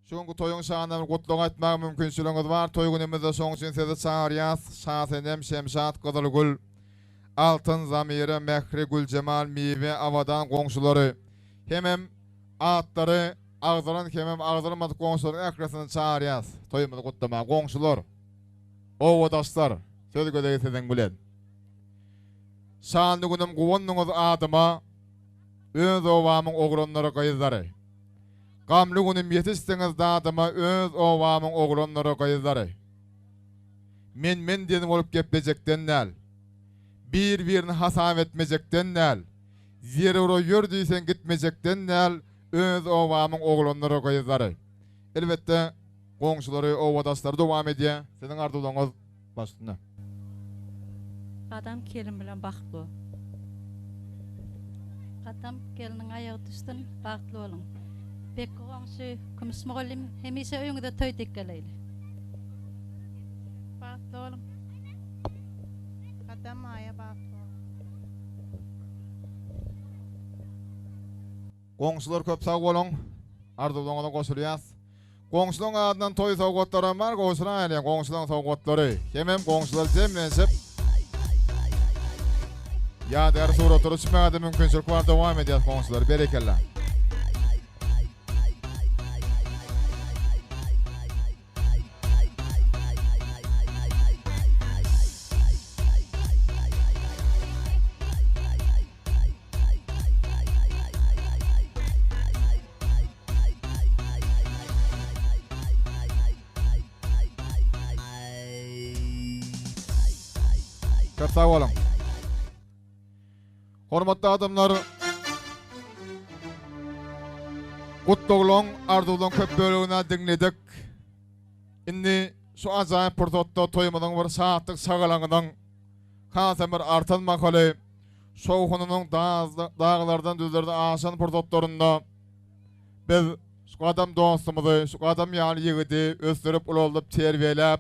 Şoňky toýuň şanynda gutlugy aýtmak mümkinçiligimiz bar. Toý günümizde şoň üçin sizi çağırýas. Şahsenem Şemşat Gydalgul, Altyn Zamyry, Mehri Gülcemal, Miwe Awadan goňşulary, hemem atlary agzaran hemem agzarmadyk goňşularyň ählisinä çağırýas. Toýumuzy gutlamak goňşular, owadaşlar, söz gödäýseden bilen. Şanly günüm gowanyňyz adyma öz owamyň oglanlary gaýzlary. Gamly günüm yetişdiňiz dadyma öz owamyň oglanlary gaýzlary. Men diýen bolup gepmejekden näl. Bir-birini hasap etmejekden näl. Zeruro ýördiýsen gitmejekden näl öz owamyň oglanlary gaýzlary. Elbetde goňşulary, owadaşlary dowam edýär. Seniň arzuwlaryňyz başlynda. Adam kelin bilen baklı. Adam gelinin ayağı düştün, baklı olun. Bekki goňşy, kümüs mugallim hemişe öýüňde toý tekkeleyli. Baklı olun. Adam aya baklı. Goňşular köp sag bolun. Arzuwlaryňyza goşulýas. Goňşularyň adyndan toý sowgatlary bar, goşulan aýlan goňşularyň sowgatlary. Hemem goňşular jemlenşip ya der suratları çıkmaya da mümkünçilik var, devam edeceğiz goňşular. Berekellah. Çok sağ olun. Hormatly adamlar, gutlugyň arzuwlaryň köp bölegini diňledik. Indi şu ajaýyp pursatda toýumyň bir saatlyk sagalagynyň hasam bir artan makaly şowhunyň dağlardan düzlerde aşan pursatlarynda biz şu adam dostumyzy, şu adam ýaly ýigidi ösdürip ulaldyp terbiýelep,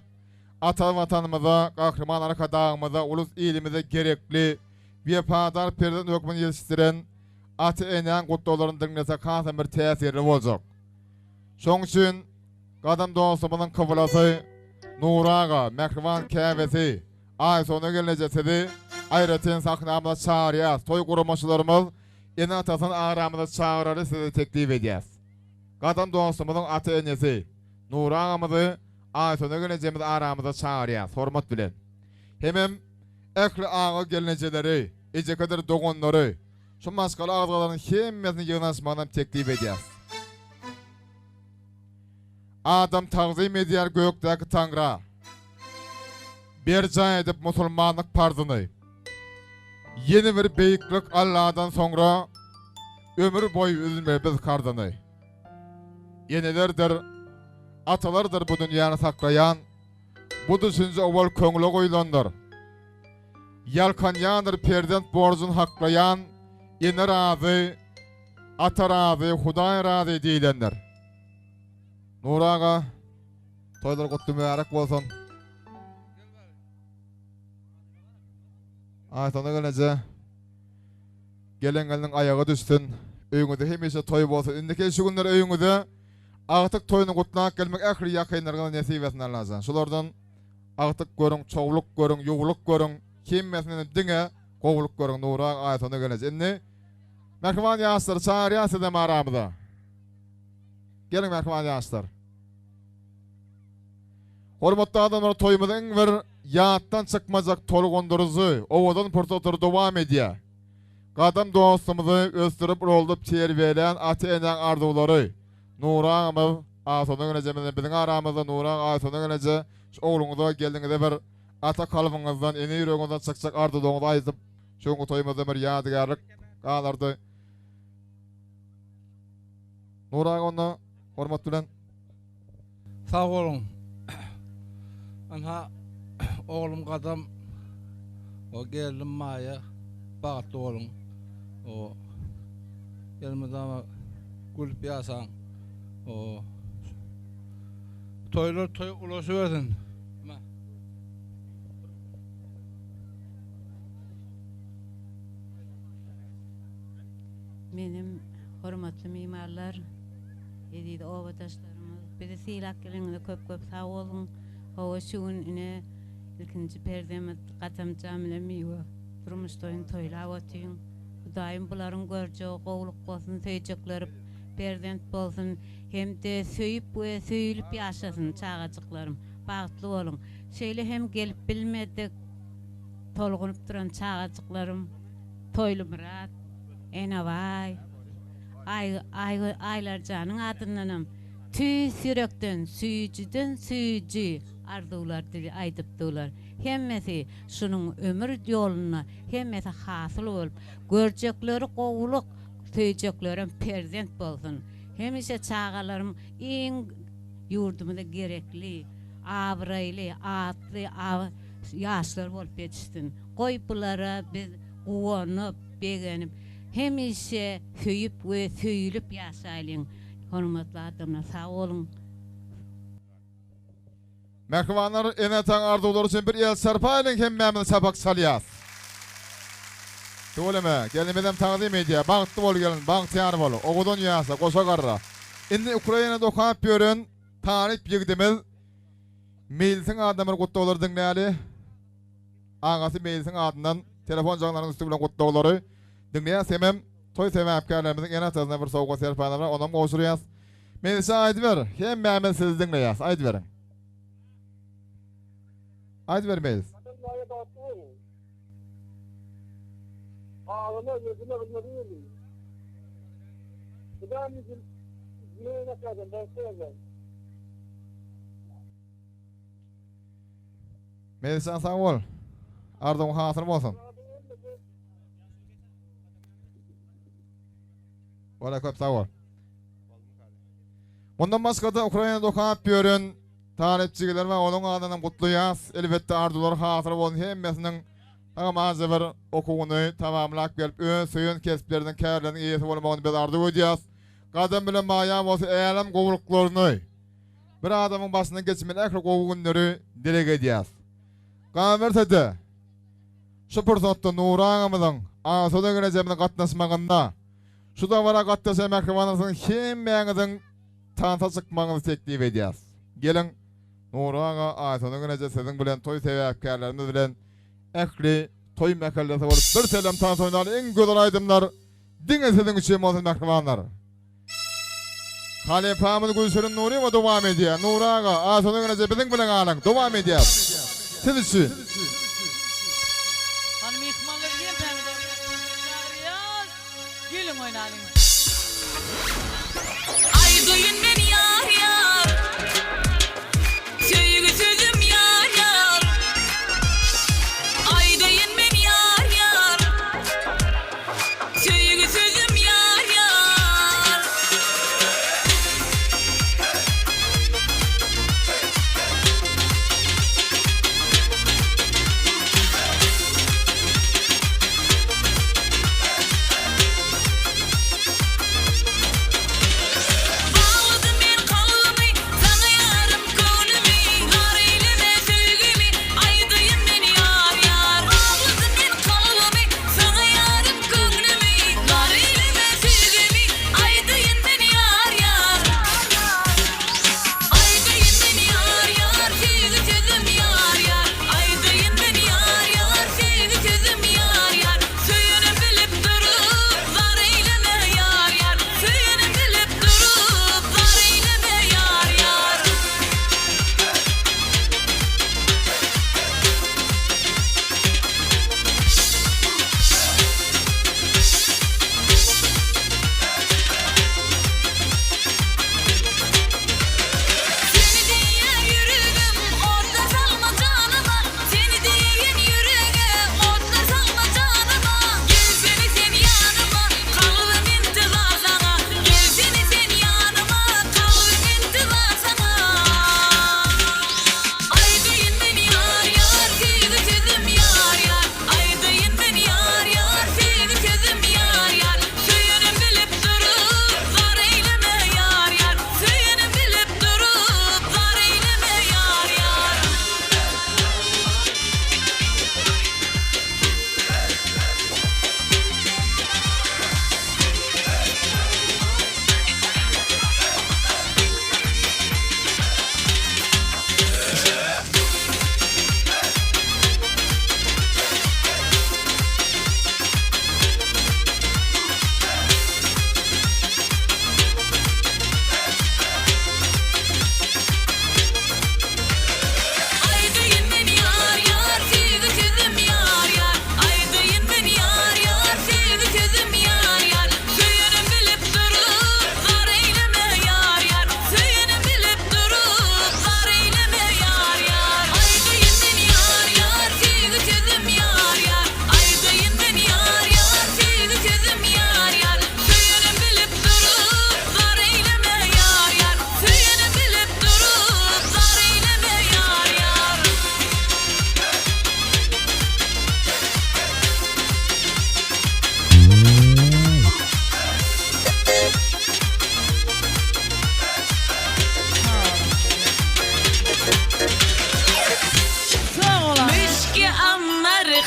ata watanymyza, gahrman arkadaşymyza, ulus ilimize gerekli Vepadar perden hökmüni ýetişdiren aty enen gutluklaryny diňlese hasam bir täsirli boljak. Şoň üçin gadam dostumynyň kyblasy Nuraga, Mehriban käbesi, ay sonu gelenjekdi, aýratyn sahnamyza çağırýas. Toý guramaşylarymyz ene atasyny aramyza çağırary size teklip edýäs. Gadam dostumynyň aty enesi Nuragamyzy ay sonu gelenjemiz aramyza çağırýas. Hormat bilen. Hemem ähli ağa gelenjeleri, ece kadar dogonlary, şu maskaly agzalaryň hemmesini ýygnaşmadan teklip edýäs. Adam tagzym edýär gökdäki Tanra. Berja edip musulmanlyk parzyny. Yeni bir beýiklik Allahdan soňra ömür boýu üzülmebez kardyny. Yenelerdir, atalardır bu dünýäni saklayan, bu düşünje owal köňle goýulandyr. Yalkanyandır perdent borcun haklayan, ene razı, ata razı, Hudaý razı diýilenler. Nuraga, toýlar gutly mübarek bolsun. Aýtana gelenje, geleniň ayagy düşsün, öýüňizde hemişe toý bolsun. Indiki şu günler öýüňizde agtyk toýuny gutlamak gelmek ähli ýakynlaryna nesip etsin Allah'dan. Şolardan agtyk görüň, çoğuluk görüň, ýuwluk görüň, kimmesini diňe gowluk görüň. Nuraga aýtana gelenje. Indi Mehriban ýaşlar çağırýas edem aramyda. Gelin Mehriban ýaşlar. Hormatly adamlar, toýumyzyň bir ýatdan çykmajak tolgonduruzy, owadan pursatlar dowam edýär. Gadam dostumyzy ösdürip roldup terbiýelen aty enen arzuwlary. Nuragymyz aýtana gelenje, biziň aramyzda Nuraga aýtana gelenje, şu ogluňyza geldiňizde bir ata kalbyňyzdan, ene ýüregiňizden çykjak arzuwlaryňyzy aýdyp, şoňky toýumyzda bir ýadygarlyk galardy. Nuraga onda hormat bilen. Sağ olun. Anha oğlum gadam o geldim maya bağıttı olun. O gelmedi ama gülüp yasan. O toylar toy ulaşı versin. Benim hormatly mimarlar, edidi owadaşlarymyz, Bizi silak gelin köp sağ olun. O şuun ine ilkinci perdemiz qatam camile miwa. Durmuş toyun toyla otuyun. Daim buların görce qowluk bolsun, söýjekleri perdent bolsun. Hem de söyüp we söýülüp ýaşasyn çağacıklarım. Bagtly bolun. Şeýle hem gelip bilmedik tolgunup duran çağacıklarım. Toylu Murat, Enavay, Aylar canın adındanam. Tüy sürekten, süyücüden süyücü arzular dili aydıpdılar. Hemmesi şunun ömür yoluna, hemmesi hasıl olup, görcekleri qowluk, söýjeklerim prezent bolsun. Hemişe çağalarım iň yurdumda gerekli, abraylı, atlı, yaşlar bolup yetişsin. Goý bulara biz uwanyp, begenip, hemişe söýüp we söýülüp ýaşaýlyň. Hormatly adamlar, sağ olun. Merhbanlar enatan arzular için bir el sarpayın hemmemiz sabak salyas. Söyleme, gelimeden taqdim ediyor. Banklı bol gelin, banktiyar bol. Oğudun yasa, koşa garra. Indi Ukrayna dokanıp görün, tanip yigdimiz. Meilsin adamlar kutlu olur dinleyali. Ağası Meilsin adından telefon canlarının üstü bilen kutlu olur. Dinleyen semem, toy sevme apkarlarımızın en atasına bir soğuk serpaylar var. Ondan koşuruyaz. Meilsin aydı ver. Hemmemiz siz dinleyaz. Aydı verin. Aydı ver Meils. Ağlama gözüme bilmediğim gibi. Ben bizim ne kadar ben söyleyeyim. Meilsin sağ ol. Ardın hasırım olsun. Ola köp sağ ol. Bundan başka da Ukrayna dokanıp görün. Tanipçiler ve onun adından kutluyaz. Elbette arzular hasır olun. Hemmesinin amazı bir okuğunu tamamlak gelip ön suyun kesiplerinin kârlerinin iyisi olmağını biz arzu ediyaz. Kadın bile mayam olsa eylem kovuluklarını bir adamın başına geçmeyle ekra kovuğunları dilek ediyaz. Kamertede şu fırsatta Nuran'ımızın Asuda Güneşem'in katlaşmağında şu da vara katlaşa mekrivanısının hemmeğinizin tanıta çıkmağınızı teklif ediyaz. Gelin Nuran'a Asuda Güneşe sizin bilen toy seviyakkarlarınız bilen ekli toy mekallesi olup bir selam tanıta oynalı en güzel aydımlar dine sizin için olsun mekrivanlar. Halifamız Gülsür'ün Nuri mi devam ediyor? Nuran'a Asuda Güneşe bizim bilen alın devam ediyor. Siz için. Hanım yıkmaları diyeyim ben de. Çağırıyoruz. Gülün oynayalım. Ay duyun beni yar yar. Söyle sözüm yar yar. Ay duyun beni yar yar. Söyle sözüm yar yar.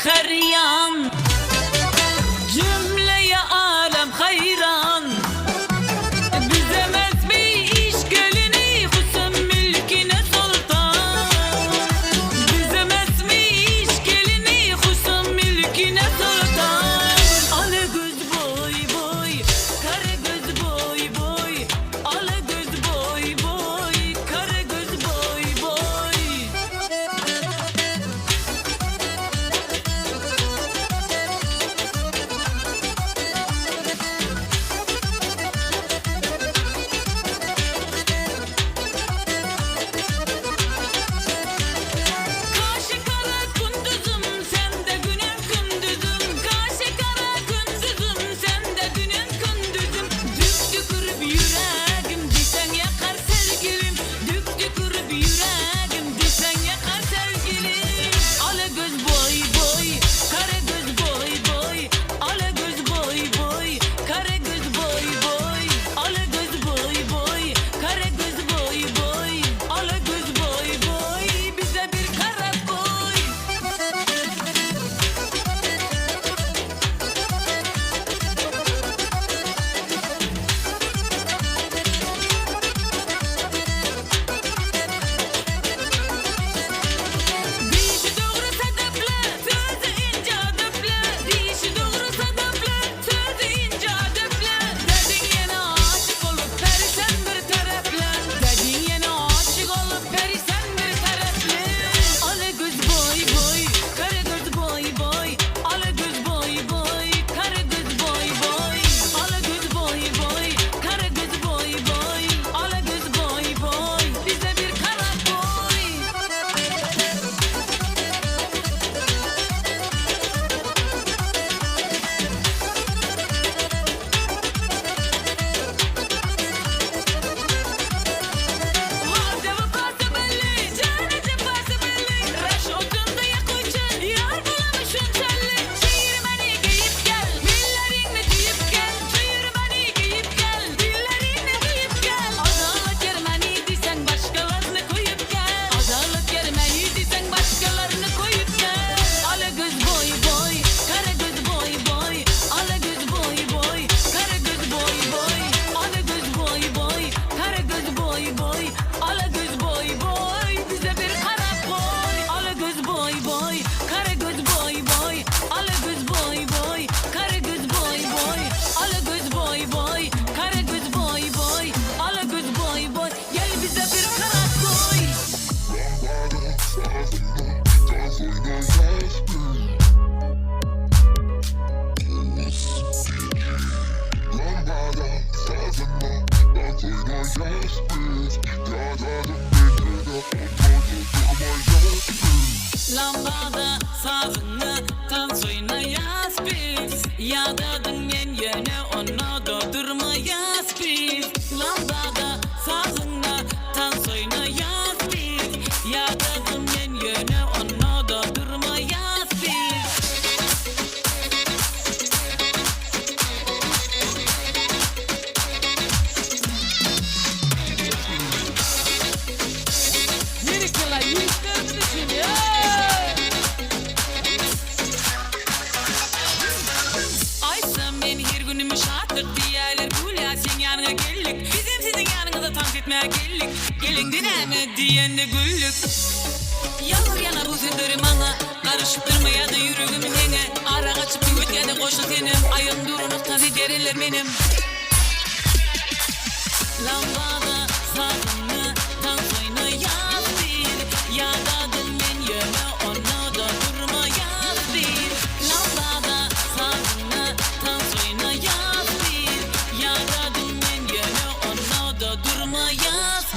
her yan. Cümleye alem hayran. Bizemez mi iş gelini Hüsn mülkine sultan. Bizemez mi iş gelini Hüsn mülkine sultan. Ale göz boy boy, kare göz boy boy. Ale göz boy boy, kare göz boy boy. Kaşı kara gündüzüm, sen de günün gündüzüm. Kaşı kara gündüzüm, sen de günün gündüzüm. Dük tükürüp yüreğim, desen yakar sevgilim. Dük tükürüp yüreğim, desen yakar sevgilim. Ale göz boy boy, kara göz boy boy. Ale göz boy boy, kara göz boy boy. Ale göz boy boy, kara göz boy boy. Ale göz boy boy, bize bir kara boy. Dişi doğru sedefle, sözü ince adefle. Dişi doğru sedefle, sözü ince adefle. Dedin yine aşık olup perişan bir tarafla. Dedin yine aşık olup perişan bir tarafla. Ale göz boy boy, kara göz boy boy. Ale göz boy boy, kara göz boy boy. Ale göz boy boy, kara göz boy boy. Ale göz boy boy, bize bir kara boy. Var cevapası belli, canı cefası belli. Raş otunda yakıcın, yar bulamışın telli. Çiğirmeni giyip gel, dillerini deyip gel. Çiğirmeni giyip gel, dillerini deyip gel. Adalet yermeni disen başkalarını koyup gel. Adalet yermeni disen başkalarını koyup gel. Ale göz boy boy, kara göz boy boy. Ale göz boy boy, kara göz boy boy. Ale göz boy boy, kara göz boy boy. Ale göz boy boy, bize bir kara boy. Ale göz boy boy, kara göz boy boy. Ale göz boy boy, kara göz boy boy. Ale göz boy boy, kara göz boy boy. Ale göz boy boy, gel bize bir kara boy. Lambada sağını tan soyuna yaz biz. Yadadın men yene onu da durma yaz biz. Lambada sağını tan soyuna yaz biz. Yadadın men yene onu da durma yaz biz. Yürükler yürükler düşünüyor. Ay sen beni her günüm şartlık diyerler gülya sen yanına gellik. Bizim sizin yanınıza tam etmeye gellik. Gelin dineme diyen de güllük. Yalvar yana bu sündürüm ana. Karışıp durmaya da yüreğim hene. Ara kaçıp yüvet ya da koşu senin. Ayım durunuk tazi deriler benim. Lambada sağını tan soyuna yaz bir. Yadadın men yöne onu da durma yaz bir. Lambada sağını tan soyuna yaz bir. Yadadın men yöne onu da durma yaz.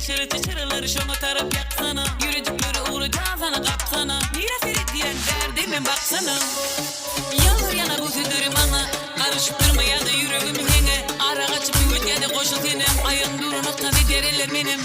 Çırıtı çırıları şuna tarıp yaksana. Yürücükleri uğrayacağım sana kapsana. Niye Ferit diyen derdime baksana. Yalvar yana bu sündürüm ana. Karışıp durmaya da yüreğim hene. Ara kaçıp yüvet ya da koşu senin. Ayın durunuk tabi deriler benim.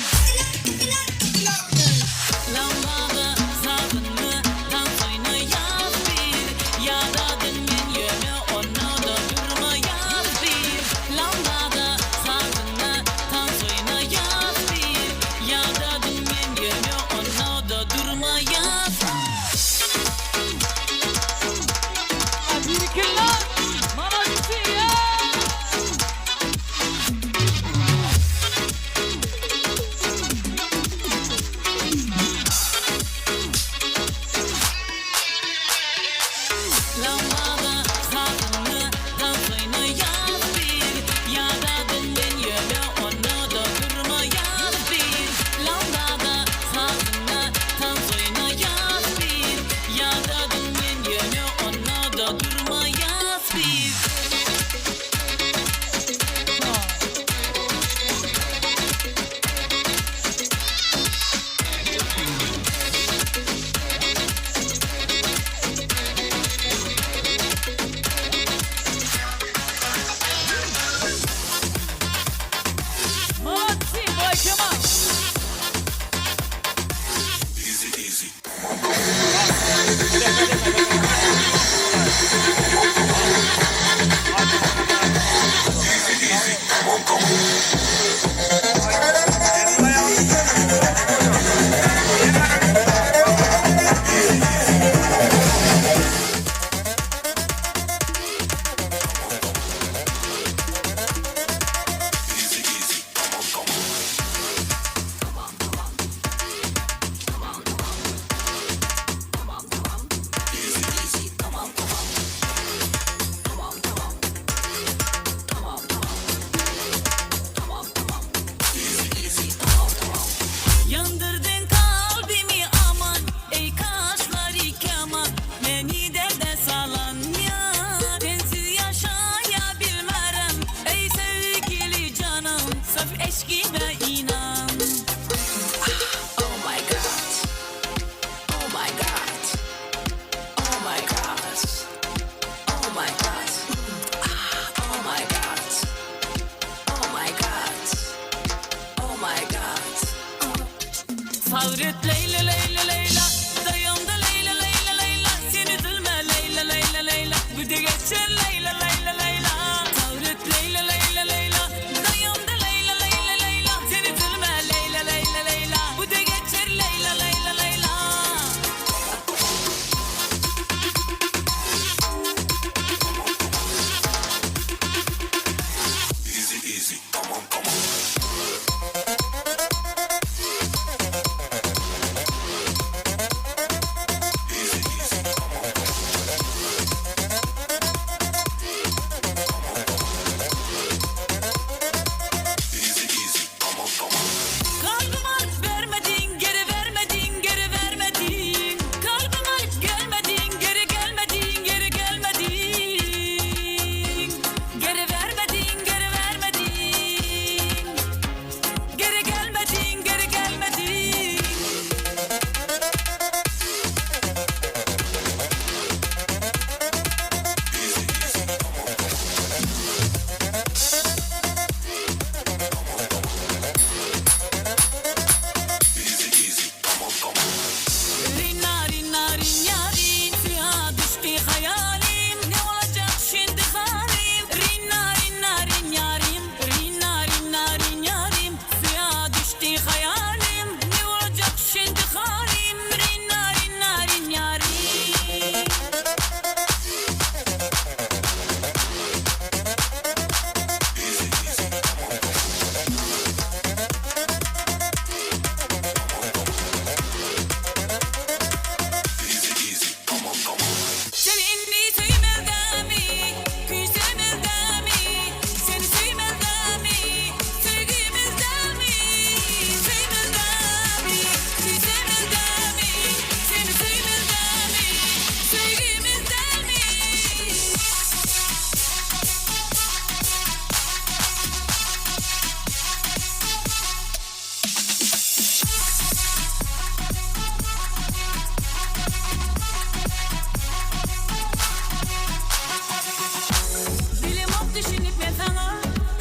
sana.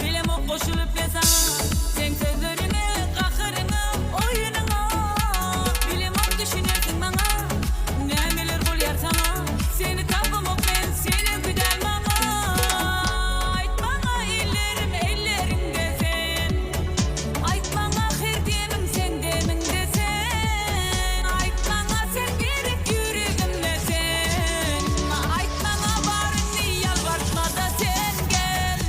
Bilem o koşulup ben sana. Sen sözlerine, kahırına, oyununa. Bilem o düşünersin bana. Nemeler bul yar sana. Seni tapamok ben, seni güder mama. Ait bana ellerim, ellerimde sen. Ait bana her demim, sen deminde sen. Ait bana sen gerek yüreğimde sen. Ait bana barını yalvartma da sen gel.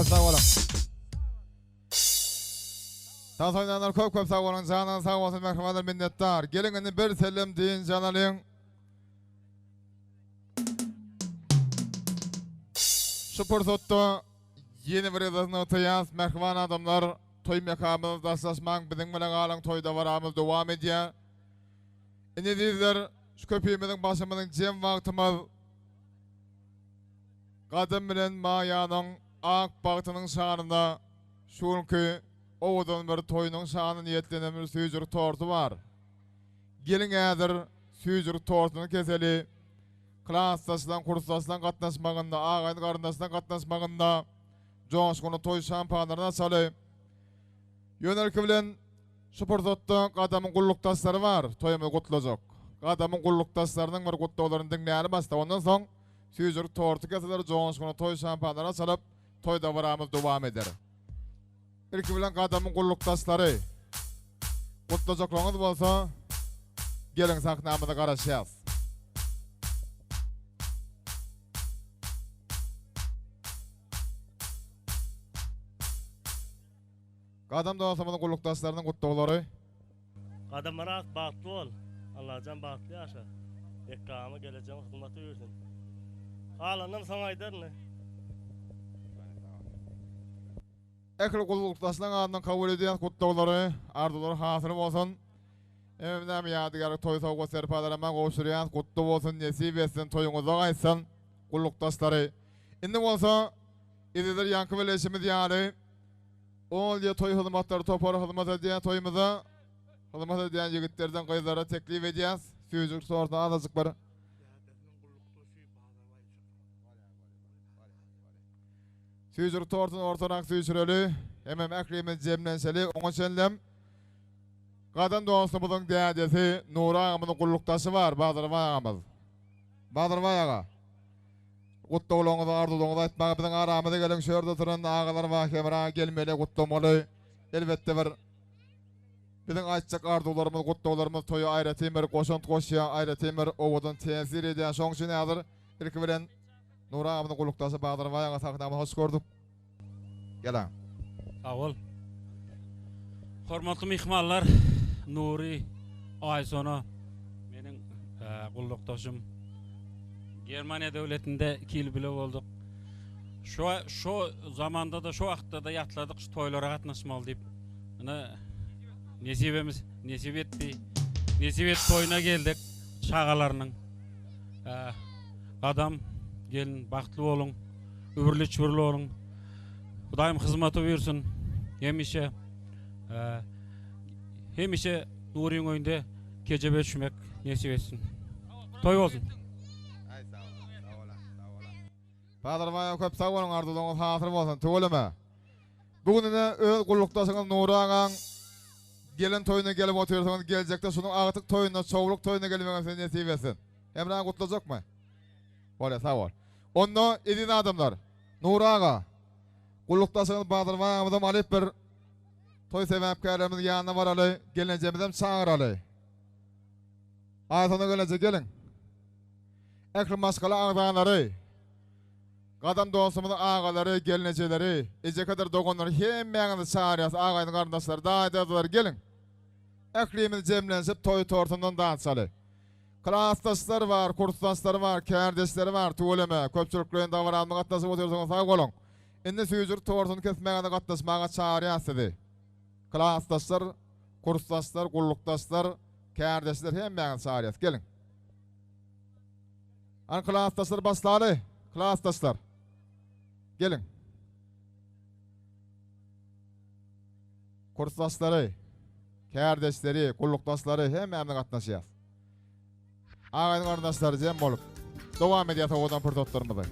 sağ olun. Sağ oynananlar köp sağ olun. Canan sağ olsun, merhametler, minnettar. Gelin indi bir selam deyin canalıyın. Süper Sotto yeni bir edasını otayaz. Merhaban adamlar. Toy mekamını daslaşmak bizim bilen alan toyda varamız devam ediyor. İndi dizler şu köpüğümüzün başımızın cem vaktimiz kadın bilen mayanın ak bağıtının şanında şunki oğudun bir toyunun şanı niyetlenen bir süyücük tortu var. Gelin eğer süyücük tortunu keseli klastasından, kurstasından katlaşmağında, ağayın karındasından katlaşmağında coşkunu toy şampanlarına salı. Yönelki bilen Süpertot'ta adamın kulluk tasları var, toyumuz kutlayacak. Adamın kulluk taslarının bir kutluğlarını dinleyelim basta. Ondan son süyücük tortu kesilir, coşkunu toy şampanlarına salıp toyda varamız devam eder. İlki bilen adamın kulluk tasları kutlayacaklarınız olsa gelin sahnamıza karışacağız. Kadam doğasımızın kulluktaşlarının kutluğları. Kadamlara bağlı ol. Allah'can bağlı yaşa. Ekkamı geleceğim hizmeti versin. Alanım sana aydarını. Ekli kulluktaşlarının adından kabul ediyen kutluğları, arzuları hasıl olsun. Emimden yadigarı toy soğuk serpalarından koşturuyan kutlu olsun, nesip etsin, toyunuza kaysın kulluktaşları. İndi olsa, ididir yankı bileşimiz yani. Oğul diye toy hizmetleri topar hizmet ediyen toyumuza hizmet ediyen yigitlerden kızlara teklif edeceğiz. Süyücük sorduğuna azıcık var. Süyücük tortun ortadan süyücürölü hemen eklimiz cemlenseli onu şenlem. Kadın dostumuzun değerlisi Nura ağamızın kulluktaşı var. Bahadır ağamız. Bahadır ağa. Kutlu olağınızı arzuluğunuzu etmek bizim aramıza gelin şöyle oturun ağalar mahkemeye gelmeli kutlamalı. Elbette bir bizim açacak arzularımız, kutlularımız toyu ayrıtımır, koşun koşuya ayrıtımır, ovudun tesir ediyen şoň için hazır. İlki bilen Nura ağamızın kulluktaşı Bahadır ağa sahnamıza hoş gördük. Gelin. Sağ ol. Hormatly mihmanlar, Nuri Aysona menin kullukdaşım. Germaniya devletinde 2 yıl bile olduk. Şu zamanda da şu vaqtda da yatladık, şu toylara katnaşmalı deyip. Nesibimiz nesip etti. Nesip toyuna geldik şağalarının. Adam gelin baktlı olun, ömürlü çürlü olun. Daim hizmeti buyursun. Hemişe Nuri'nin önünde gece düşmek nesip etsin. Toy olsun. Bahadır Bayan köp sağ olun arzuluğunuz hasıl olsun. Tuğulama. Bugün de öz kulluktaşınız Nuri ağan gelin toyuna gelip oturuyorsanız gelecekte şunun artık toyuna, çoğuluk toyuna gelmenizi nesip etsin. Emrah'ın kutlayacak mı? Öyle sağ ol. Onda edin adamlar. Nuri ağa. Kulluktaşınız Bahadır Bayan'ımızdan alıp bir toy sebepkarlarımızın yanına varalı, gelineceğimizden çağıralı. Ayetine gelecek gelin. Ekrim maskalı ağdanları. Kadam dostumuzun ağaları, gelineceleri, iyice kadar dogunları hemen çağırıyoruz ağayın kardeşler, daha ededirler gelin. Eklimiz cemlensip toy tortundan dağıtsalı. Klastaşlar var, kursdaşlar var, kardeşleri var, tuğuleme, köpçülüklerin davranma katlasıp oturuyorsunuz sağ olun. İndi süyücük tortunu kesmeye de katlaşmaya çağırıyoruz dedi. Klastaşlar, kursdaşlar, kullukdaşlar, kardeşler hemen çağırıyoruz gelin. Hani klastaşlar baslalı, klastaşlar. Gelin. Kursdaşları, kardeşleri, kullukdaşları hemen katlaşacağız. Ağayın kardeşleri cem olup devam ediyor oğudan pırtotlarımızı.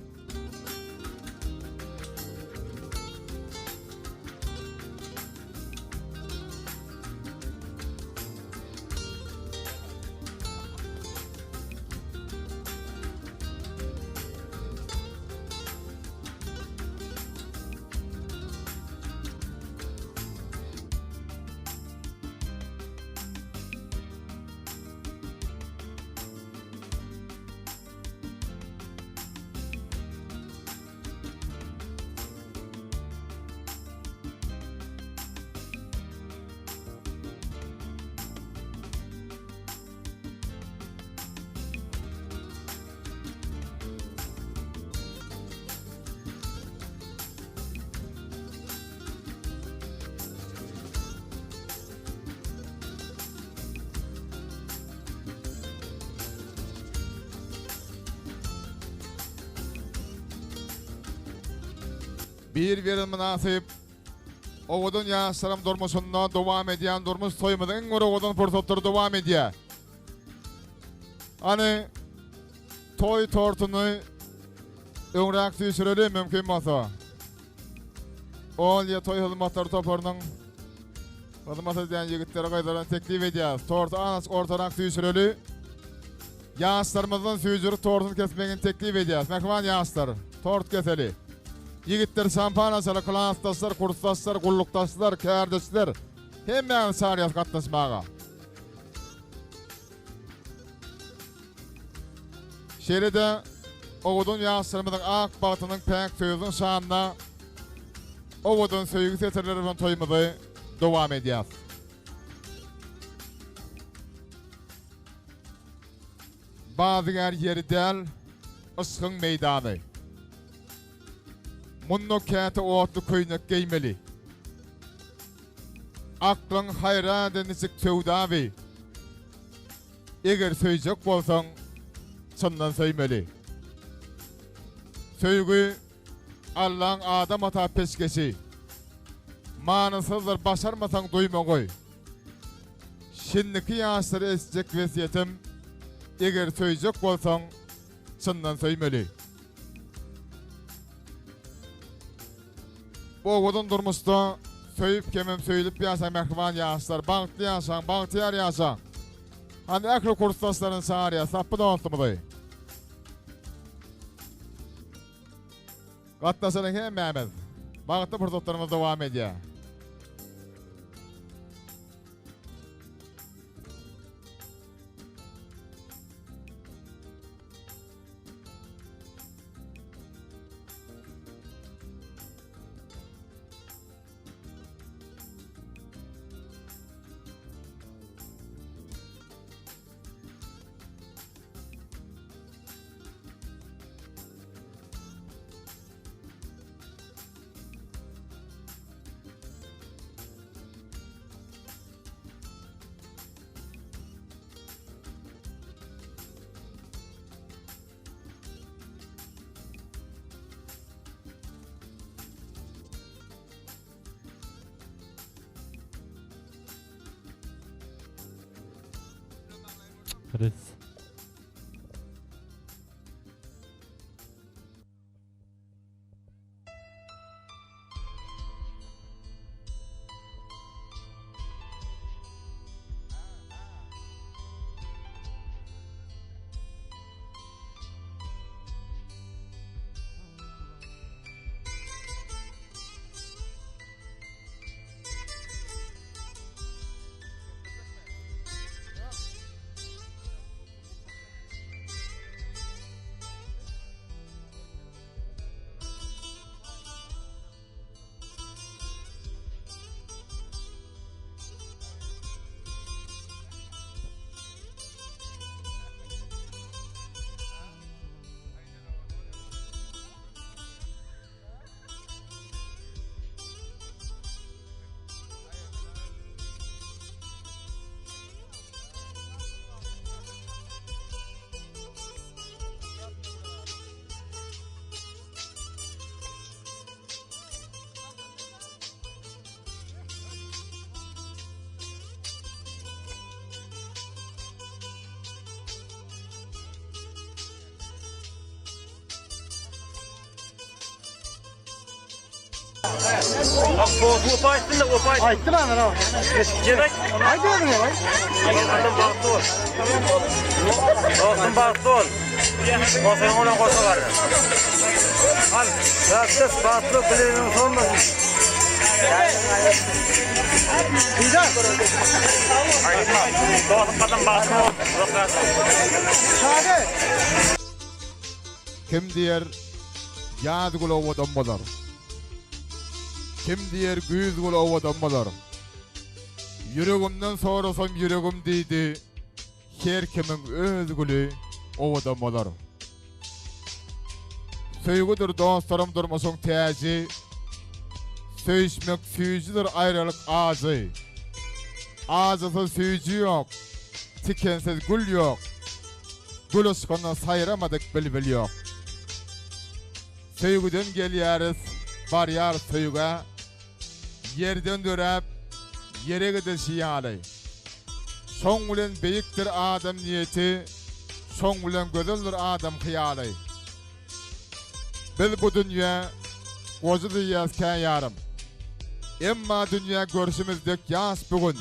bir münasip oğudun yaşlarım durmuşundan devam ediyen durmuş toymadın oğudun fırsatları devam ediyor. Hani toy tortunu öňräk süýsüreli mümkin bolsa. Ol ya toy hizmetleri toparının hizmet eden ýigitleri gaýdaran teklip edýär. Tort anas ortarak süýsüreli ýaşlarymyzyň süýjüri tortunu kesmegini teklip edýär. Mehman ýaşlar, tort keseli. Ýigitler şampanasy, klansdaşlar, kursdaşlar, gullukdaşlar, kärdeşler hemme sarýas gatnaşmaga. Şeride oğudun yaşlarımızın ak batının pek sözün şanına oğudun söýgü seterlerinin toyumuzu devam edýär. Bazıger yeri del ısgın meydanı. Munno käte otlu köýnek geýmeli. Aklın hayra denizlik tövdavi. Eger söýjek bolsaň çyndan söýmeli. Söýgü Allah'ın adam ata peşkesi. Manasızlar başarmasan duymagoy. Şimdiki yaşları esecek vesiyetim. Eger söýjek bolsaň çyndan söýmeli. Bu oğudun durmuşda söýüp kemem söýülip ýaşaň mehman ýaşlar, baňtly ýaşaň, baňtyýar ýaşaň. Hani aklı kursdaşlaryň sarya sapy dostumyzy. Gatnaşanyň hemmemiz bagtly fırsatlarymyz dowam edýär. Chris. Aytdı lan ana. Gerek. Haydi oğlum ya. Adam baktı ol. Dostum baktı ol. Kosan ona kosa var. Al. Rahatsız baktı bileğinin sonmasın. Güzel. Dostum adam baktı ol. Sade. Kim diyer yadgul owadan bolar. Kim diyer güýzgul owadan bolar. Yüregimden sorasam yüregim diýdi. Her kimin öz gülü owadan bolar. Söýgüdir dostlarym durmasyň täzi. Söýüşmek süýjüdir aýralyk azy. Azysyz süýjü ýok. Tikensiz gül ýok. Gül ışgana sayramadyk bilbil ýok. Söýgüden gelýäris, bariyar söyüge yerden dörep yere gidesi yalay. Son bilen beyiktir adam niyeti, son bilen gözeldir adam hıyalay. Biz bu dünya gozu dünyasken yarım. Emma dünya görüşümüzdek yas bugün.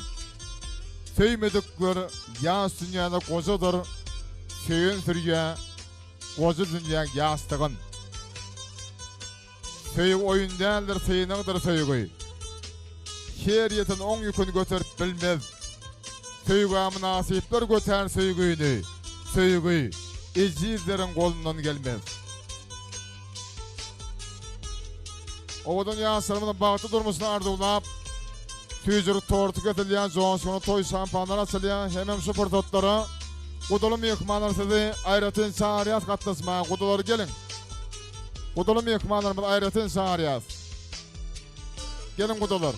Söymedikler yas dünyada gozudur. Söyün sürüye gozu dünya yastığın. Söyük oyun değildir, söyünüdür söyügü. Her yetin 10 yükünü götürüp bilmez. Söyüge münasipler götür söyügüyünü. Söyügü ecizlerin kolundan gelmez. Ovadan yaslarımın bağıtı durmasına arduğulap, tüycürü tortu getirleyen, Johnson'u toy şampanlar açılayan, hemen şu pırtotları, kudulum yıkmanlar sizi ayratın sağriyat katlasmaya, kuduları gelin. Kudulum yıkmanlarımız ayratın sağriyat. Gelin kudular.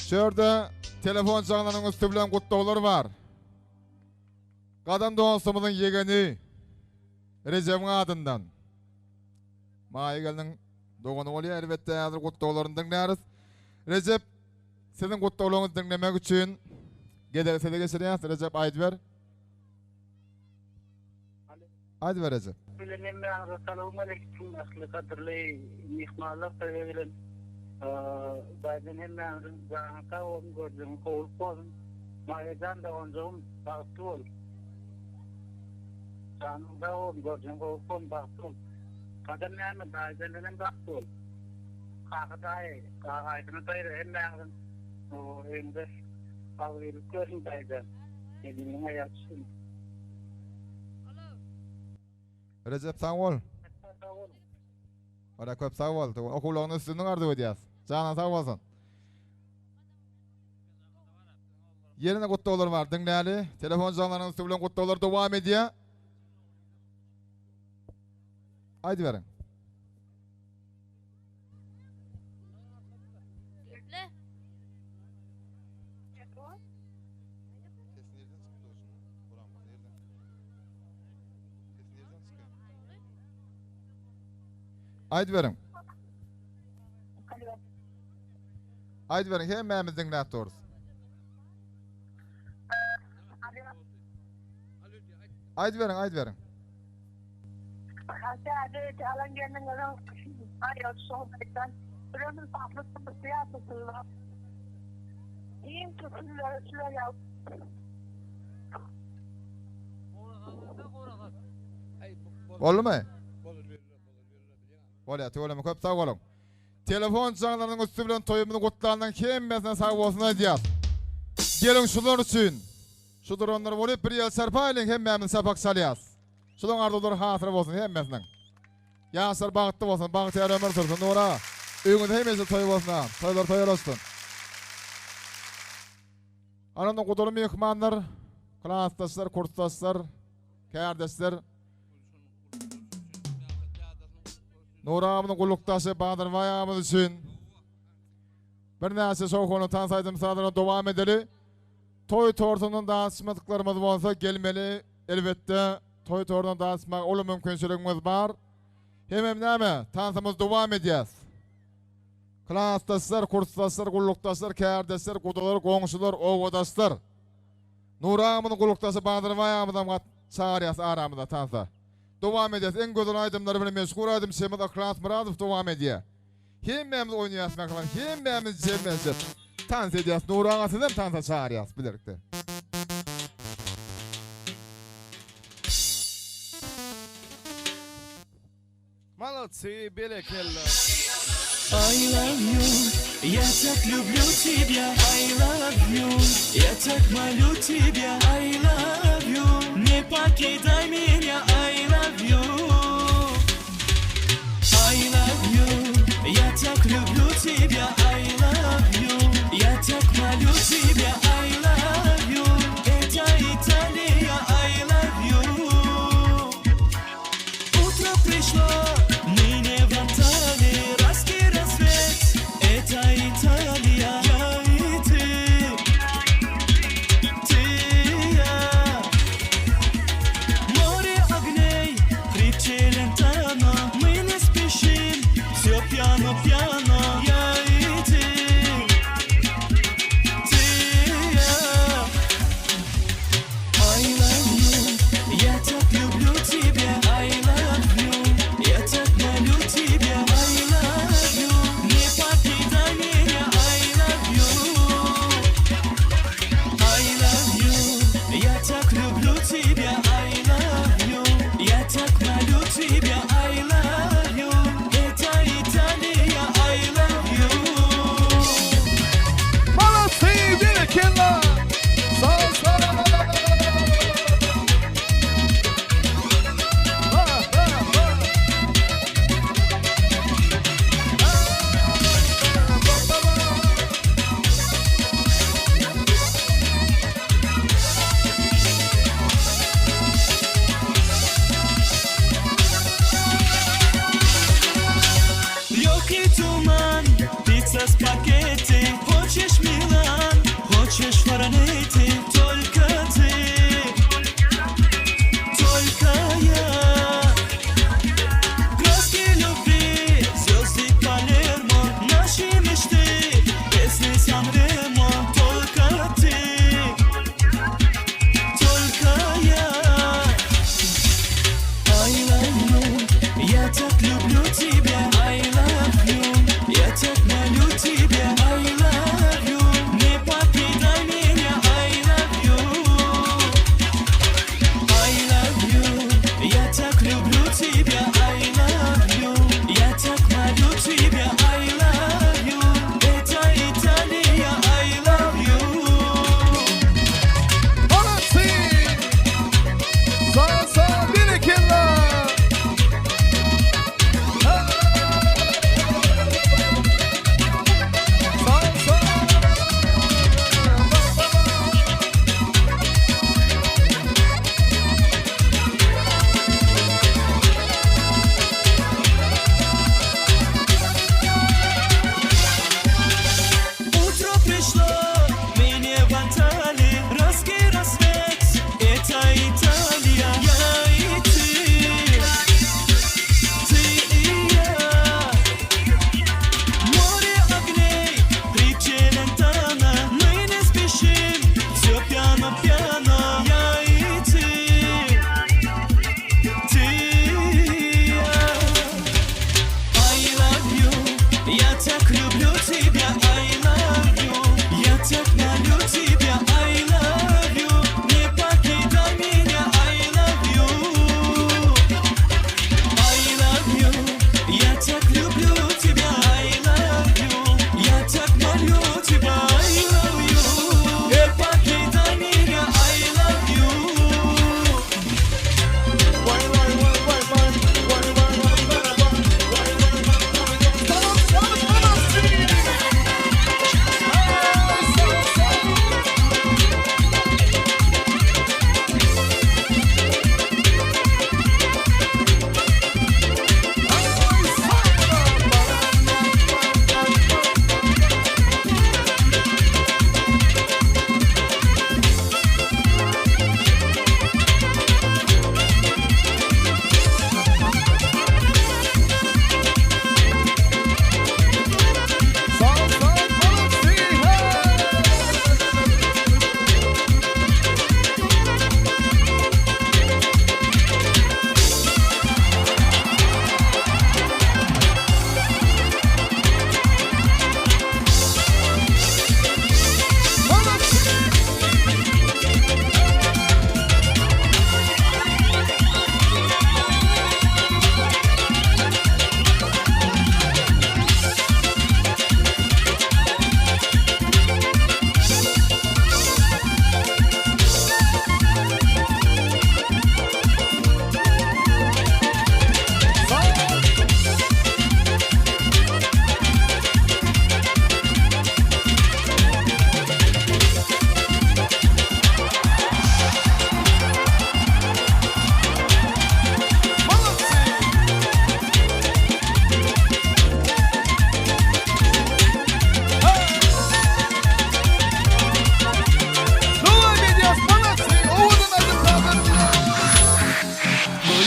Şurada telefon çağlarının üstü bilen kutluğular var. Kadın dostumuzun yegeni Recep'in adından. Maigel'in doğunu oluyor, elbette hazır kutluğularını dinleriz. Recep, sizin kutluğularınızı dinlemek için giderse de geçiriyoruz. Recep, Aydver. Aydver Recep. Bilenim ben Selamun Aleyküm aslı kadırlı mihmallar sevebilen. Bazen hemen zanaka onu gördüm, kovulup oldum. Mayedan da oncuğum baktı ol. Zanında onu gördüm, kovulup oldum, baktı ol. Kadın neyme bazen baktı ol. Kakadayı, kakaytını tayırı hemen o evinde kavgaylık görün bazen. Elimine yatsın. Recep sağ ol. Ora köp sağ ol. Okulağının üstünden ardı ödeyaz. Canan sağ olsun. Yerine kutluğular var. Dinleyeli. Telefon canlarının üstü bilen kutluğular devam ediyor. Haydi verin. Haydi verin. Haydi verin. Hemmemiz dinleyip doğrusu. Haydi verin, haydi verin. Alan gelinin adam ayol sohbetten buranın saflıklı siyasetinde iyiyim tutuyorlar şöyle yap. Oldu mu? Olya, tuğulama köp sağ olun. Telefon canlarının üstü bilen toyumunu kutlarından kemmesine sağ olsun ediyat. Gelin şular için. Şudur onları olup bir yıl serpayla hemmemiz sepak salyaz. Şudan ardular hatırı olsun hemmesinden. Yansır bağıttı olsun, bağıttı yer ömür sürsün. Nora, öğünde hemmesi toy olsun ha. Toylar toyar olsun. Anamdan kudulum yıkmanlar, klastaşlar, kurstaşlar, kardeşler. Nuramın kulluktaşı Bahadır Vayamız için bir neyse soğukunu tansaydım sadına devam edeli. Toy tortunun dağıtışmadıklarımız olsa gelmeli. Elbette toy tortunun dağıtışmak olur mümkünçülüğümüz var. Hemen neyme tansımız devam edeceğiz. Klastaşlar, kurstaşlar, kulluktaşlar, kardeşler, kudular, komşular, ovadaşlar. Nuramın kulluktaşı Bahadır Vayamız'dan çağırıyız aramızda tansa. Devam edeceğiz. En güzel aydımları bile meşgul aydım. Semih Aklas Muradov devam ediyor. Hemmemiz oynayacağız bakalım. Hemmemiz cemezdir. Tans edeceğiz. Nuri Ağası'dan tansa çağıracağız bilirikte. Молодцы, Белекелла. I love you, я так люблю тебя. I love you, я так молю тебя. I love you, не покидай меня. I love you, I love you, я так люблю тебя. I love you, я так молю Celentano, мы не спешим, все пьяно-пьяно, я и ты, I love you, я так люблю тебя, I love you, я так молю тебя, I love you, не покидай меня, I love you, я так люблю тебя, I love you, я так молю тебя,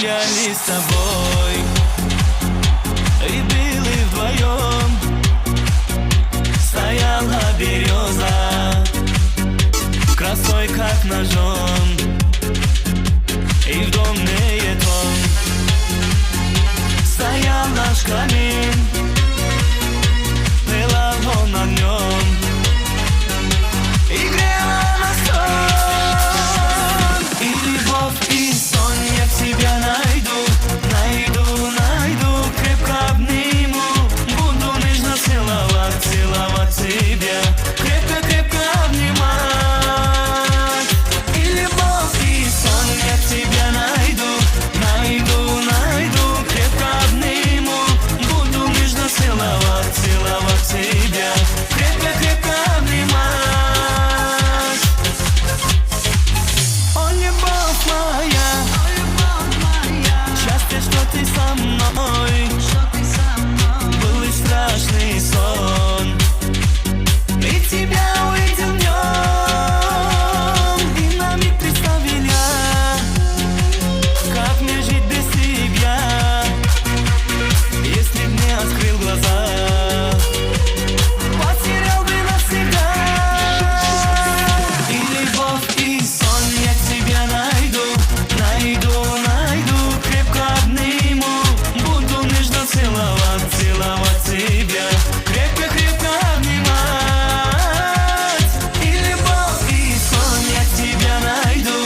гуляли с тобой и были вдвоем. Стояла береза красой, как ножом, и в дом не том стоял наш камин, пылал он огнем и грела на сон. И любовь, и сон я в тебя найду, найду, найду, крепко обниму, буду нежно целовать, целовать тебя, крепко, крепко обнимать. И любовь, и сон я в тебя найду, найду, найду, крепко обниму, буду нежно целовать, целовать тебя, крепко, крепко обнимать. О, любовь моя, счастье, что ты со мной, был лишь страшный сон, и тебя увидел днем, и на миг представил я, как мне жить без тебя, если б не открыл глаза, потерял бы навсегда. И любовь, и сон я тебя найду, найду, найду, крепко обниму, буду нежно целовать, целовать тебя, крепко, крепко обнимать. И любовь, и сон я тебя найду,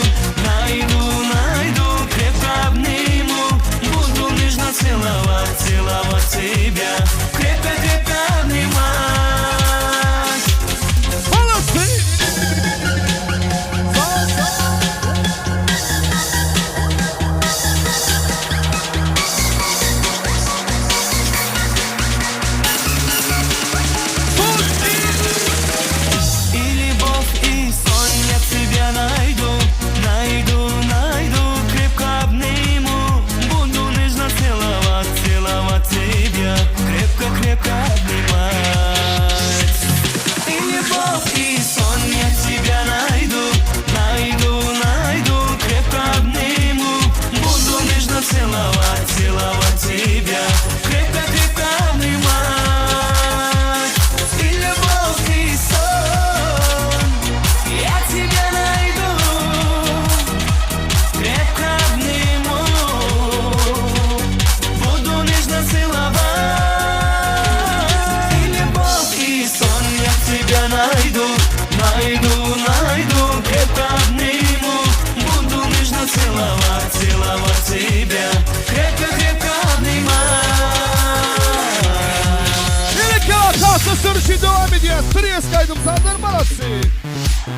найду, найду, крепко обниму, буду нежно целовать, целовать тебя, крепко, крепко обнимать. И любовь, и сон я тебя найду, найду, найду, крепко обниму, буду нежно целовать, целовать тебя, крепко, крепко обнимать. И любовь, и сон я тебя найду, найду, найду, крепко обниму, буду нежно целовать, целовать тебя, крепко, крепко обнимать. И любовь, и сон я тебя найду, крепко обниму, буду нежно целовать. И любовь, и сон я тебя найду, найду, найду, крепко обниму, буду нежно целовать, целовать тебя, крепко, крепко обнимать. Kasa sürüşü devam ediyor. Sıraya kaydım sandır marası.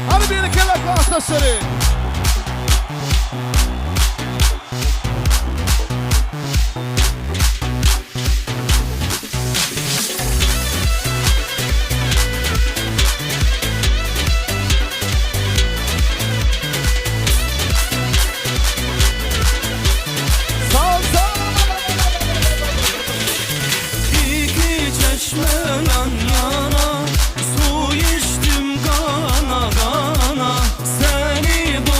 Hadi bir kere kasa sürü. Sağ sağ. İki çeşme yan yana, su içtim kana kana, seni bu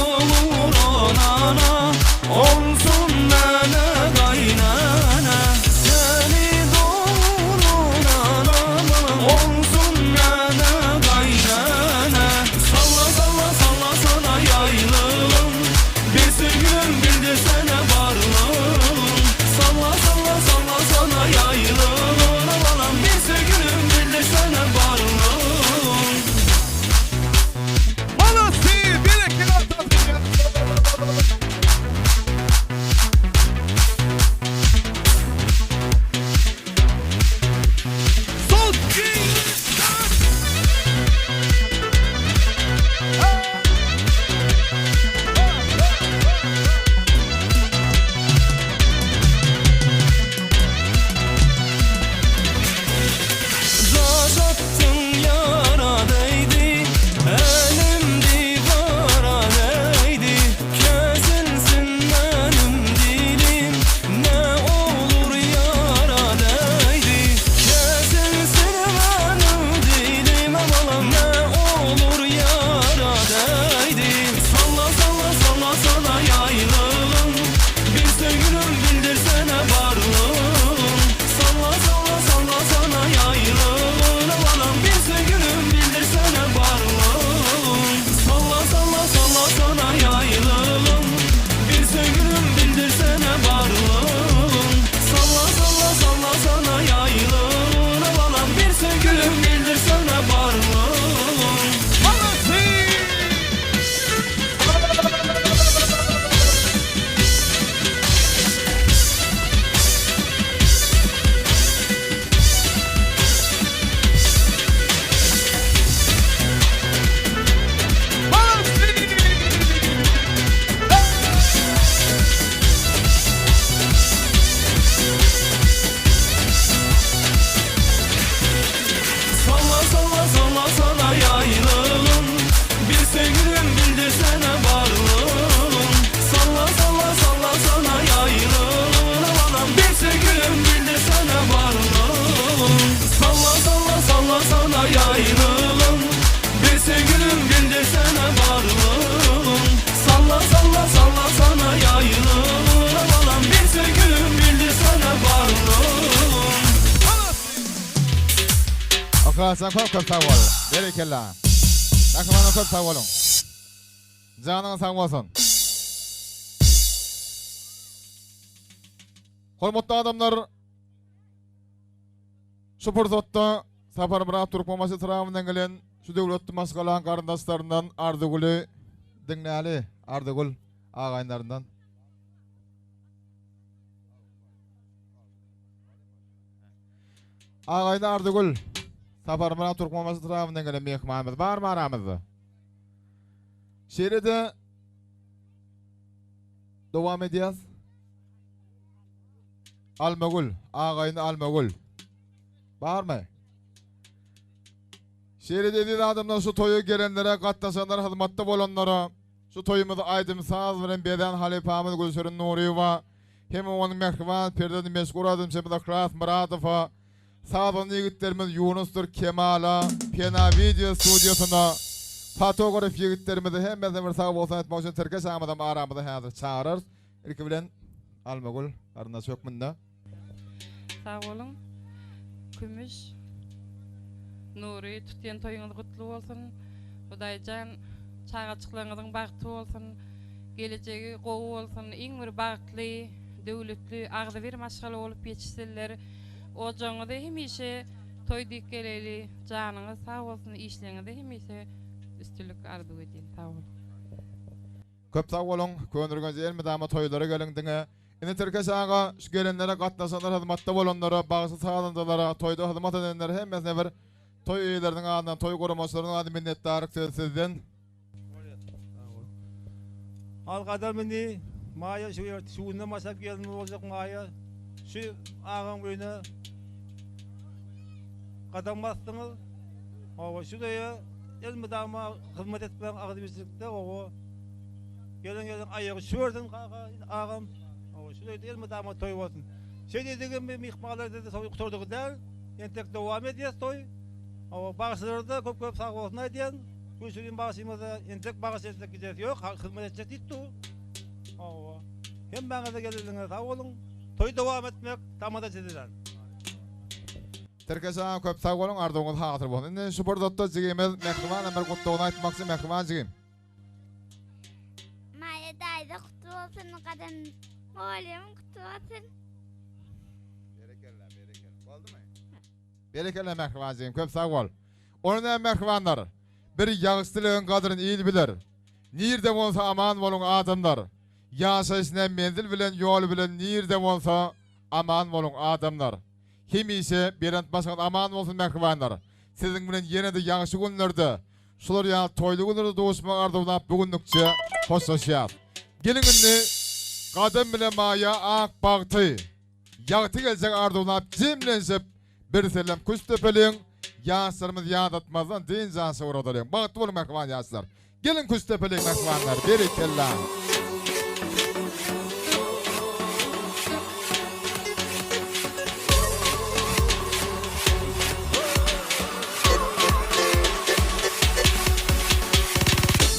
Sen köp sağ ol. Berekella. Takımına köp sağ olun. Canın sağ olsun. Hormatly adamlar, şu fırsatda Safar Murat Türkmenbaşı tarafından gelen şu döwletli maskalan karındaşlarından Ardagul'u dinläli. Ardagul ağaynlarından. Ağayna Ardagul, Safar Murat Türkmenbaşı tarafından gelen mehmanımız var mı aramızda? Şeride devam edeceğiz. Almagul, ağayna Almagul. Var mı? Şehri dediği adamlar şu toyu gelenlere, katlaşanlara, hizmette bolanlara, şu toyumuzu aydım sağız veren beden halifamız Gülsürün Nuriyeва, hem onun mehriban, perdeni meşgul adım Şebida Kras Muradova, sağdan yigitlerimiz Yunus'tur Kemal'a, Pena Video Stüdyosunda, fotoğraf yigitlerimizi hem bir sağ olsun etmek için Türkiye sağmadan aramızda hazır çağırırız. İlk bilen Almagul, arında çok munda. Sağ olun. Kümüş. Nuri tutyan toyuňyz gutly bolsun. Hudaýjan çagaçyklaryňyzyň bagty bolsun. Gelejegi gowy bolsun. Iň bir bagtly, döwletli, agdy bir maşgala bolup geçseler, o joňyzy hemişe toýdyk geleli, janyňyz sag bolsun, işleňizde hemişe üstünlük arzu edin. Sağ olun. Köp sağ olun. Könürgüňiz elmi dama toýlara gelendiňe. Ine Türkiye sağa şu gelenlere, katlaşanlara, hizmette bolanlara, bagysy sağlandalara, toýda hizmet edenlere hemmesine bir toy üyelerinin adından, toy korumaçlarının adından minnettarlyk sizden. Al kadar meni maya şu unda masap gelin olacak maya. Şu ağam öýüne kadam bastınız. Hava şu da ya elmi dama hizmet etmek agdymçylykda o. Gelen ayağı şördün ağam. Hava şu da elmi dama toy bolsun. Şey dediğim bir mihmalar dedi soy kuturduk der. Entek devam edýär toy. Ama bağışlarda köp sağ olsun aydiyan. Gülsürün bağışımızda entek bağış etsek gideriz yok. Hizmet edecek dittu. Hem bana da geldiğiniz sağ olun. Toy devam etmek tamada çediler. Türkiye sağa köp sağ olun, ardoğunuz hatır bolsun. Indi şu pordatda jigimiz mehriban emir kutluğunu aytmakçı mehriban jigim. Maya dayda kutlu olsun, kadın oğlumun kutlu olsun. Berekella. Oldu mu? Berekella mehriban jigim, köp sağ ol. Onun da mehribanlar, bir yağıştılığın kadrini iyi bilir. Nirde bolsa aman bolun adamlar. Yaşayışına menzil bilen, yol bilen, nirde bolsa aman bolun adamlar. Hemişe berent başkan aman bolsun mehribanlar. Sizin bilen yine de ýaňşy günlerde, şular ýa toýly günlerde doguşmak arzuwdan bugünlükçe hoşlaşýar. Gelin indi kadın bilen maya ak bagty. Ýagty geljek arzuwdan jemlenşip bir selam kuş tepeliň. Ýaşlarymyz ýad atmazdan deň jansy uradalyň. Bagty bolun mehriban ýaşlar. Gelin kuş tepeliň mehribanlar. Berekella.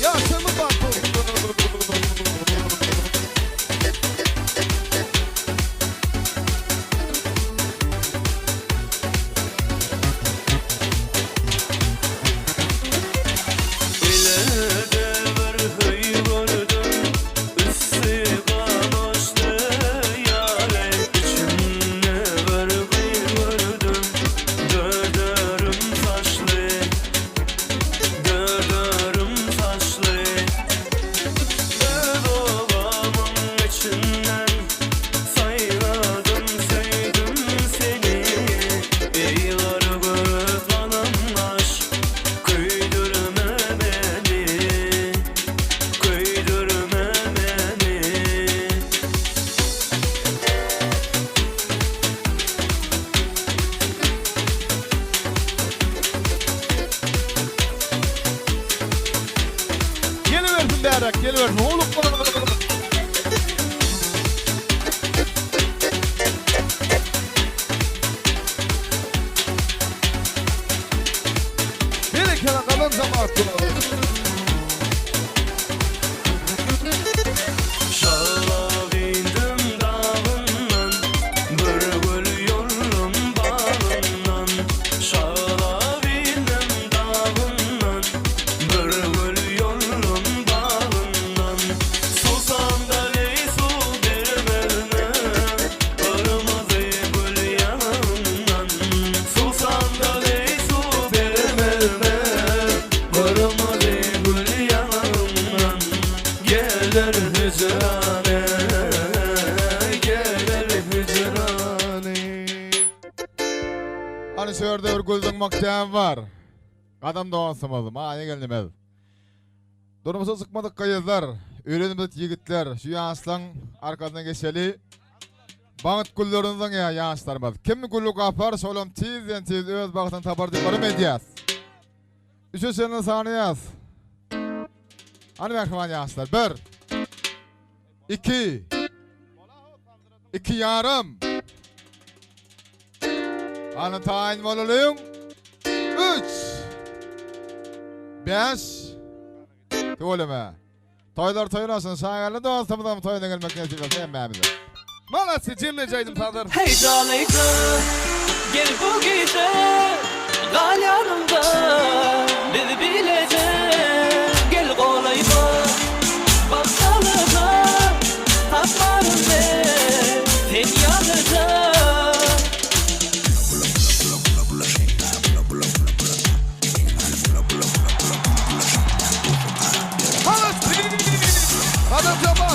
Yaşamı baktım. Geliversin oğlum. Berekella kalın zamanı. Şağla Yani şöyle bir gülden maktiyan var. Adam doğansamadım. Aya gelmez. Durumuza sıkmadık kayızlar. Öğrenimde yigitler. Şu yanslan arkasına geçeli. Bağıt güllerinizden ya yanslarmaz. Kim güllü kapar solum tiz öz bağıtını tapar diye barım ediyaz. Üçü senin saniyaz. Hani bakman yanslar. 1 2 2 yarım. Anı tayin olalım. 3 5 Toleme. Toylar toylasın. Sağırlı da olsamıdan toyuna gelmek nasip olsa emmemize. Malası cimleceydim tadır. Hey canıydım, gel bu gece gal yanımda bizi bilecek. Gel kolayma, baksalıma tapmarım ben sen yanıca. Adam cama,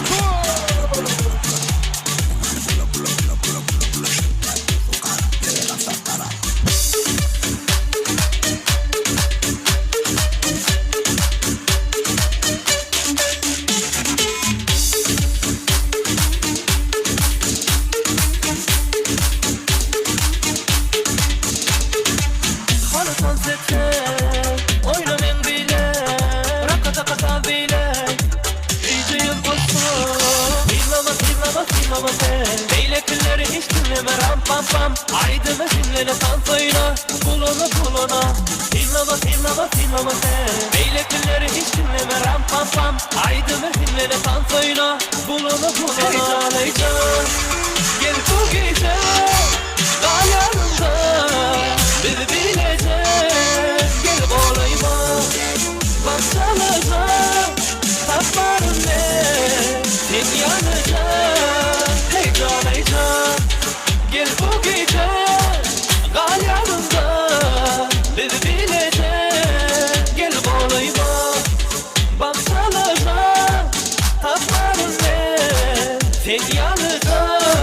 Beyleklileri hiç dinleme ram pam pam. Aydın'a dinlene sansayla buluna buluna. Dinlama sen. Beyleklileri hiç dinleme ram pam pam. Aydın'a dinlene sansayla buluna buluna. Heyecan gel bu gece dağ yanında bizi bilecek. Gel olayma baksanıza tapmarım ne sen yanacak. Heyecan gel bu gece gal yanında bizi bilecek. Gel olayma baksanıza tapmarım ne sen yanacak.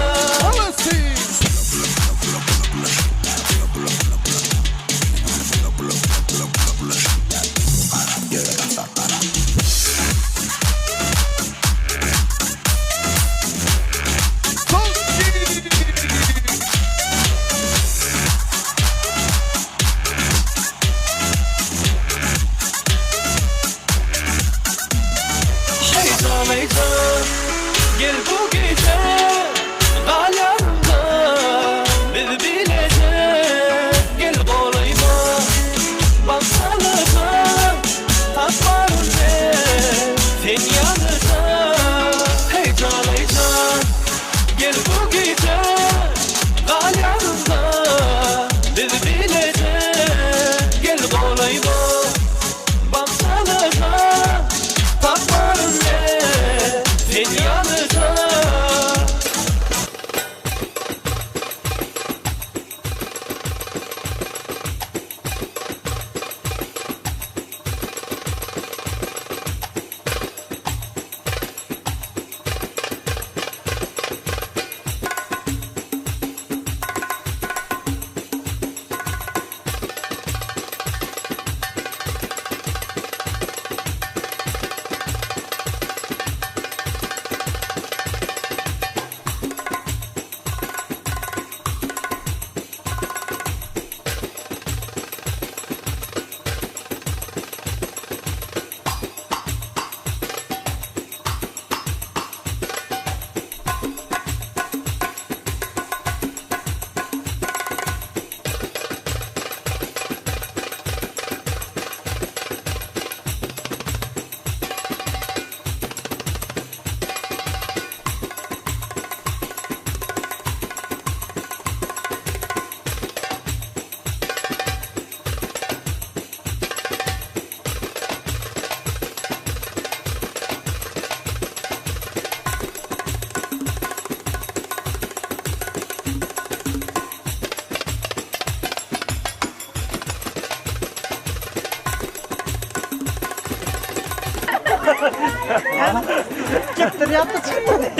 Çıktır yaptı çıktı.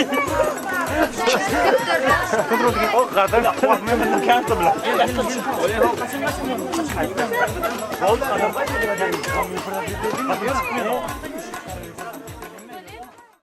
O kadar korkmuyor musun kendi bile? Oldu adam.